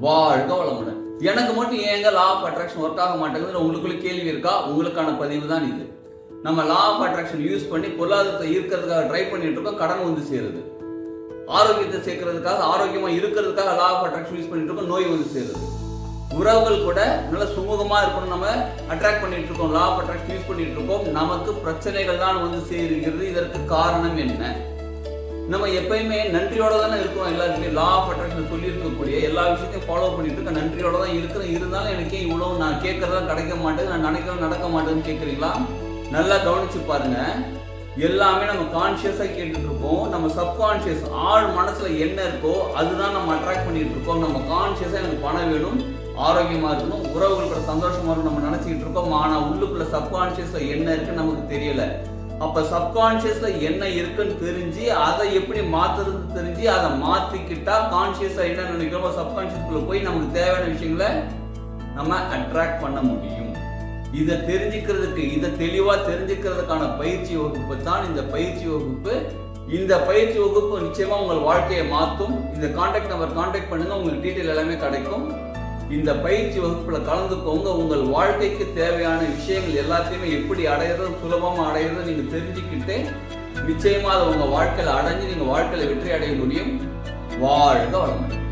வாழ்க வளமுடன். எனக்கு மட்டும் ஏங்க லா ஆஃப் அட்ராக்ஷன் ஒர்க் ஆக மாட்டேங்குது உங்களுக்குள்ள கேள்வி இருக்கா? உங்களுக்கான பதிவு தான் இது. நம்ம லா ஆஃப் அட்ராக்ஷன் யூஸ் பண்ணி பொருளாதாரத்தை ஈர்க்கிறதுக்காக ட்ரை பண்ணிட்டு இருக்கோம், கடன் வந்து சேருது. ஆரோக்கியத்தை சேர்க்கறதுக்காக, ஆரோக்கியமா இருக்கிறதுக்காக லா ஆஃப் அட்ராக்ஷன் யூஸ் பண்ணிட்டு இருக்கோம், நோய் வந்து சேருது. உறவுகள் கூட நல்ல சுமூகமா இருக்கணும், நம்ம அட்ராக்ட் பண்ணிட்டு இருக்கோம், லா ஆஃப் அட்ராக்ஷன் யூஸ் பண்ணிட்டு இருக்கோம், நமக்கு பிரச்சனைகள் தான் வந்து சேருகிறது. இதற்கு காரணம் என்ன? நம்ம எப்பயுமே நன்றியோட தானே இருக்கிறோம். எல்லாருக்குமே லா ஆஃப் அட்ராக்ஷன் சொல்லி இருக்கக்கூடிய எல்லா விஷயத்தையும் ஃபாலோ பண்ணிட்டு இருக்க, நன்றியோட தான் இருக்கிறேன். இருந்தாலும் எனக்கு இவ்வளவு நான் கேட்கறதா கிடைக்க மாட்டேங்குது, நான் நினைக்கிறத நடக்க மாட்டேன்னு கேட்குறீங்களா? நல்லா கவனிச்சு பாருங்க. எல்லாமே நம்ம கான்சியஸா கேட்டுட்டு இருக்கோம். நம்ம சப்கான்சியஸ் ஆழ் மனசுல என்ன இருக்கோ அதுதான் நம்ம அட்ராக்ட் பண்ணிட்டு இருக்கோம். நம்ம கான்சியஸா எனக்கு பணம் வேணும், ஆரோக்கியமா இருக்கணும், உறவுகள் கூட சந்தோஷமா இருக்கணும் நம்ம நினைச்சிட்டு இருக்கோம். ஆனா உள்ளுக்குள்ள சப்கான்சியஸ்ல என்ன இருக்குன்னு நமக்கு தெரியல. அப்ப சப்கான்சியஸ்ல என்ன இருக்குன்னு தெரிஞ்சு அதை எப்படி மாத்துறது தெரிஞ்சு அதை மாத்திக்கிட்டா கான்சியஸா என்ன நினைக்கிறோமோ சப்கான்சியஸ்குள்ள போய் நமக்கு தேவையான விஷயங்களை நம்ம அட்ராக்ட் பண்ண முடியும். இதை தெரிஞ்சுக்கிறதுக்கு, இதை தெளிவா தெரிஞ்சுக்கிறதுக்கான பயிற்சி வகுப்பு தான் இந்த பயிற்சி வகுப்பு. இந்த பயிற்சி வகுப்பு நிச்சயமா உங்கள் வாழ்க்கையை மாற்றும். இந்த கான்டாக்ட் நம்பர் கான்டாக்ட் பண்ணுங்க, உங்களுக்கு டீட்டெயில் எல்லாமே கிடைக்கும். இந்த பயிற்சி வகுப்புல கலந்துக்கோங்க. உங்கள் வாழ்க்கைக்கு தேவையான விஷயங்கள் எல்லாத்தையுமே எப்படி அடையிறது, சுலபமா அடையிறது நீங்க தெரிஞ்சுக்கிட்டு நிச்சயமா அதை உங்க வாழ்க்கையில அடைஞ்சு நீங்க வாழ்க்கையில வெற்றி அடைய முடியும். வாழ்க வளமுடன்.